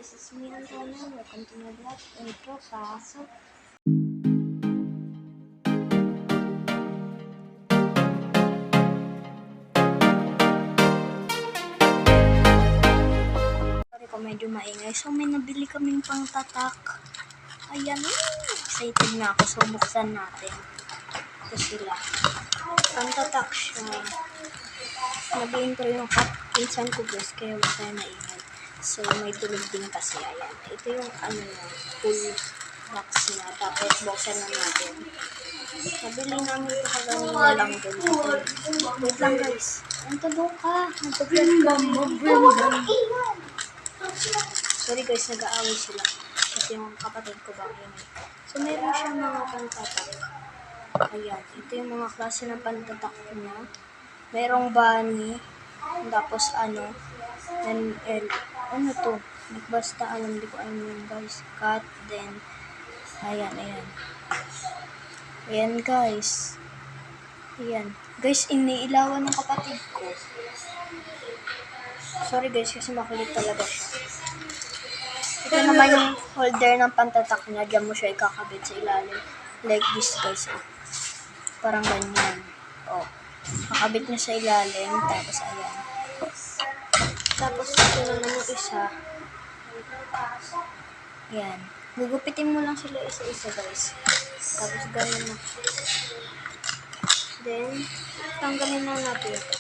This is me, Antonio. Welcome to my vlog. Intro, pasok. Sorry kung medyo maingay. So, may nabili kaming pangtatak. Ayan. Excited na ako. So, buksan natin. Ito sila. Pangtatak siya. Nag-intro yung pinsan ko guys. Kaya wala tayo maingay. So, may tulog din kasi. Ayan. Ito yung full box niya. Tapos, buksan na natin. Nabili namin ito kaganina lang din. Wait lang guys. Nantado ka. Sorry guys, nag-aaway sila. Kasi yung kapatid ko ba yun. So, meron siya mga pantatak. Ayan. Ito yung mga klase ng pantatak niya. Merong bunny. Tapos then ano to? Basta alam, di ko alam yun guys. Cat, then ayan. Ayan guys. Ayan. Guys, iniilawan ng kapatid ko. Sorry guys, kasi makulit talaga siya. Ito naman yung holder ng pantatak niya. Diyan mo siya ikakabit sa ilalim. Like this guys. Parang ganyan. Oh. Kakabit niya sa ilalim. Tapos ayan. Tapos ito naman yung isa. Ayan. Gugupitin mo lang sila isa-isa guys. Tapos ganyan na. Then, tanggalin na natin ito.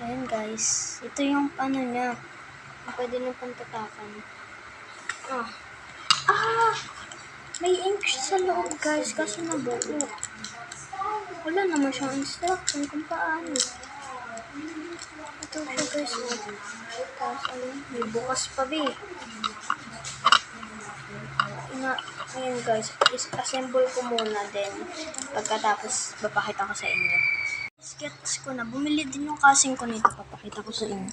Ayan guys. Ito yung niya. Pwede na pantatakan. May ink sa loob guys. Kasi nabuo. Wala naman siyang instruction kung paano. Ito siya guys. Tapos may bukas pa Ayan guys. Assemble ko muna din. Pagkatapos, papakita ko sa inyo. Sketch ko na. Bumili din yung casing ko nito. Papakita ko sa inyo.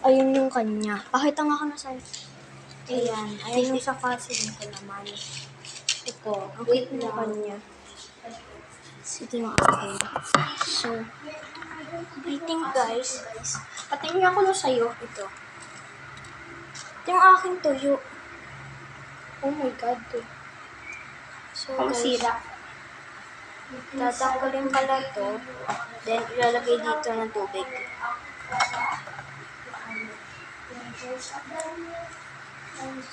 Ayun yung kanya. Pakita nga ka na sa inyo. Ayan. Ayun yung sa casing ko naman. Ito. Ang cute na kanya. Ito yung akin. So, I think guys, patingin ako na sa'yo. Ito. Ito yung aking tuyo. Oh my God. So, guys, tatanggalin pala to. Then, ilalagay dito ng tubig.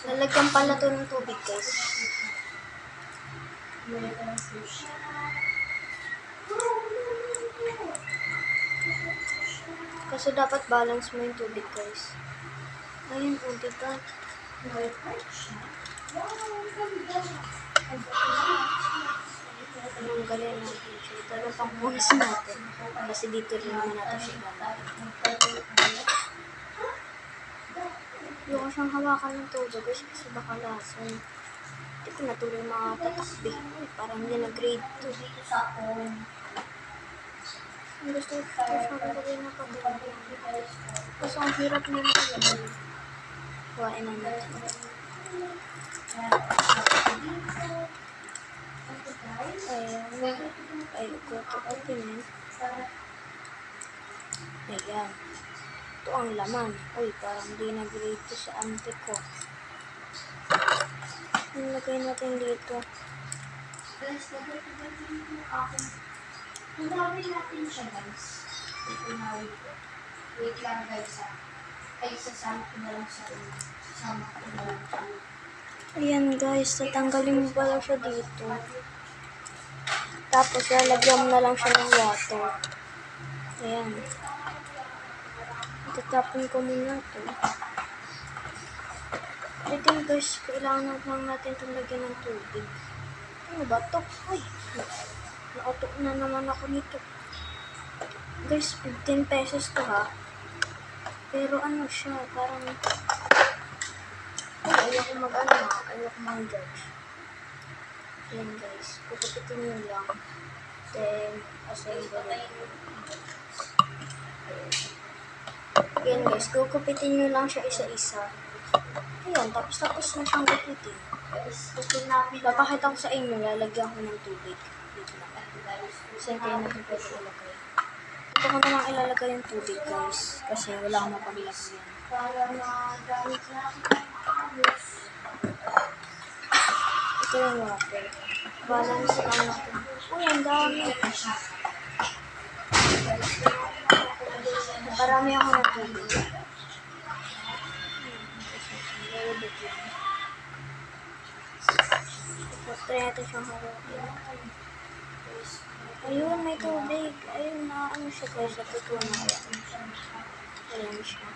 Lalagyan pala to ng tubig, guys. Kasi dapat balance mo yung tubig, guys. Ayun po, diba? Tanggalin natin siya. Ito pang buhis natin. Kasi dito rin naman natin siya gagawin. Yung ko siyang hawakan ng todo, guys, kasi baka lason. Hindi ko natuloy makatakbi. Parang hindi na-grade 2. Ang gusto ko siyang gagawin na pagkakas. Kasi ang hirap niya na gagawin. Kuhain na natin. Go to open. Ayan. Ito ang laman. Uy, parang di na-grade to sa ante ko. Nilagay natin dito. Guys, nagawin natin siya guys. Wait lang guys ay sasama ko na lang sa sama ko na lang siya. Ayan guys, tatanggalin mo pala siya dito. Tapos lalagyan mo na lang siya ng water. Ayan. Itatapon ko muna ito. I think guys, kailangan lang natin itong lagyan ng tubig. Ano ba ito? Ay, nautok na naman ako nito. Guys, 15 pesos to ha. Pero ano siya, parang ayoko ayoko mag-judge. Ayan guys, kukupitin nyo lang. Then, assemble it. Ayan guys, kukupitin nyo lang siya isa-isa. Ayan, tapos na siyang kupitin. Papakita ko sa inyo, lalagyan ko ng tubig. Dito lang. Kasi kayo natin pwede ilagay. Ito ko namang ilalagay yung tubig, guys. Kasi wala akong mapaglagyan. Ito yung water. Balance lang natin. Uy, ang dami. Parami ako ng tubig. Very big lang. Try natin siyang haluin. Ayun, may tubig. Ayun na, ano siya guys, natutuwa na yan. Ayan siya.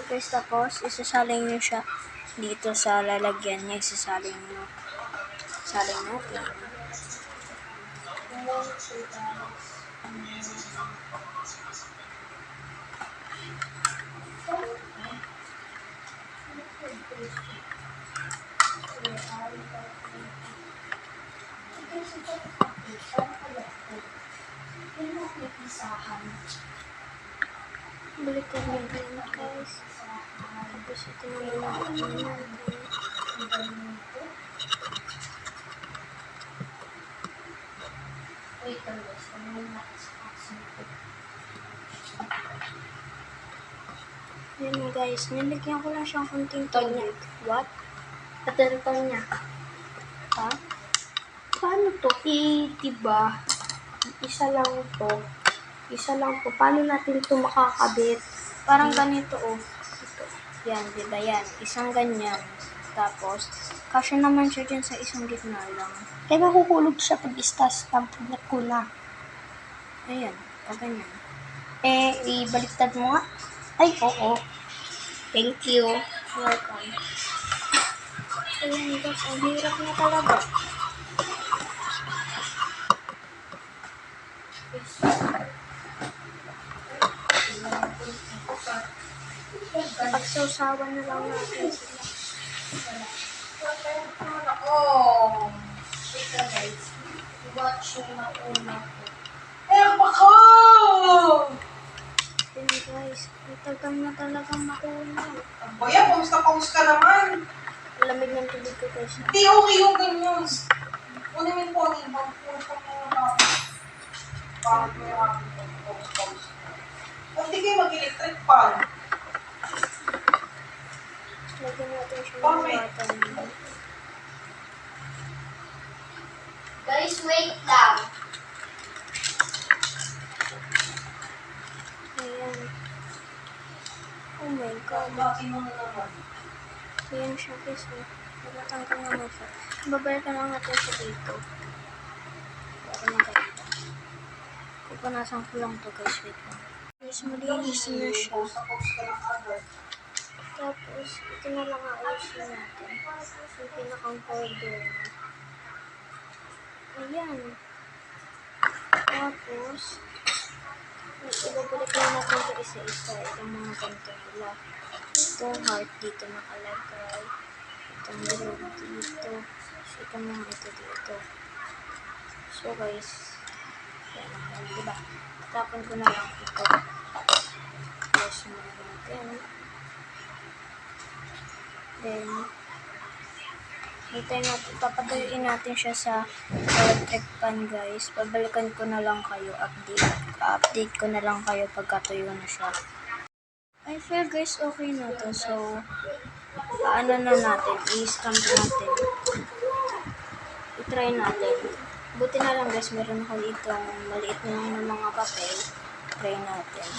Guys, tapos, isasaling nyo siya dito sa lalagyan niya. Isasaling nyo. Saling natin. Balik ko rin yan, guys. Tapos ito naman natin. Yan guys, nilagyan ko lang siyang konting tubig. What? Patentong niya. Ha? Paano to? Diba? Isa lang to. Isa lang to. Paano natin to makakabit? Parang ganito oh. Ito. Yan, diba yan? Isang ganyan. Tapos, kasya naman siya dyan sa isang gitna lang. Kaya mahuhulog siya pag istas-stamp ko na. Ayan, pag ganyan. Ibaliktad mo nga. Ay, oo. Thank you. Welcome. Ayan guys, ang hirap na talaga. Pagsawsawan na lang natin sila. Oh, ito guys. Watch yung mauna ko. Bako! Ayan guys, matagal na talagang makunaw. Kuya, kamusta naman? Lamig ng tubig ko guys. Hindi, okay yung ganyan. Kunin mo yung pony, magpupunta mo yung mga bakit mo yung aking pause. Hindi kayo mag-electric fan. Lagyan natin siya ng Bakit? water. Guys, wait lang. Ayan. Oh my god. Bakit mo na naman? Ayan siya guys. Nagatanggal naman siya. Babalikan lang natin siya dito. Para maganda. Pupunasan ko lang to guys. Wait lang. Guys, malinis na siya. Tapos ka lang agad. Tapos, ito na lang ayusin natin. Yung pinakang powder. Ayan. Tapos, ibabalik lang natin ito isa-isa. Itong mga ganito nila. Itong heart dito nakalagay. Itong bilog dito. So, itong mga ito dito. So guys, yan ang diba? Tapon ko na lang ito. Yes, muna natin. Then, hintayin natin, papatuyuin natin siya sa electric pan guys. Pabalikan ko na lang kayo, update ko na lang kayo pagkatuyo na siya. I feel guys, okay na to. So, paano na natin, i-stamp natin. I-try natin. Buti na lang guys, meron ako itong maliit na ng mga papel. Try natin.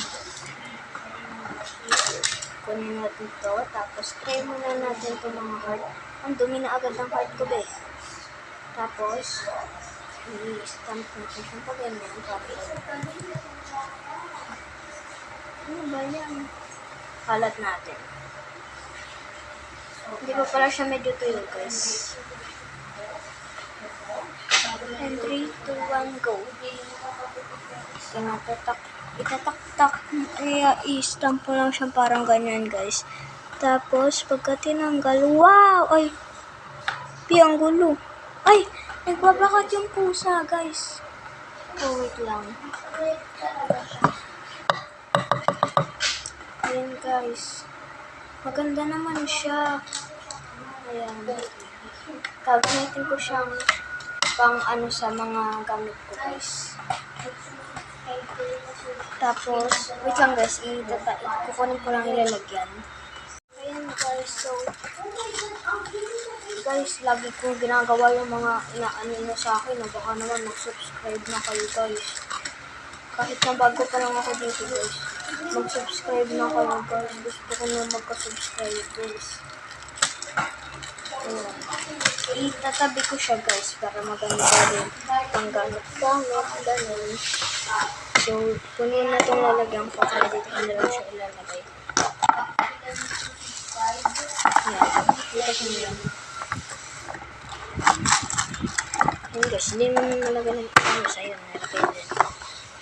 Kunin natin to, tapos try muna natin itong mga heart. Ang dumi na agad ng heart ko, be. Tapos, i-stamp natin siyang pag ganyan. Ano ba yan? Kalat natin. Hindi pa pala siya medyo tuyo, guys. And 3, 2, 1, go. Itatak-tak. Kaya i-stamp mo lang siya parang ganyan, guys. Tapos, pagka tinanggal, wow! Ay! Ang gulo. Ay! Nagbabakat yung pusa, guys. Oh, wait lang. Ayan, guys. Maganda naman siya. Ayan. Gagamitin ko siyang pang ano sa mga gamit ko, guys. Tapos, wait lang guys, kukunin ko lang ilalagyan. Ayan guys, so, guys, lagi kong ginagawa yung mga inaano nyo sa akin, na baka naman mag-subscribe na kayo guys. Kahit na bago pa lang ako dito guys, mag-subscribe na kayo guys. Gusto ko na magka-subscribe guys. Ayan. Itatabi ko siya guys para maganda rin ang gamit-gamit, ganun. So, kunin na itong lalagyan ko kaya dito ko na lang siya ilalagay. Ayan, dito ko na lang. Ayan guys, hindi naman malagay ng ano sa iyo, nalagay din.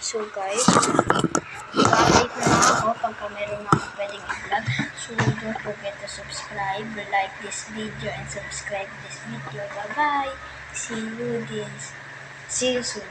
So guys, update na ako pagka meron na ako pwedeng i-vlog. So don't forget to subscribe, like this video, and subscribe this video. Bye-bye! See you soon.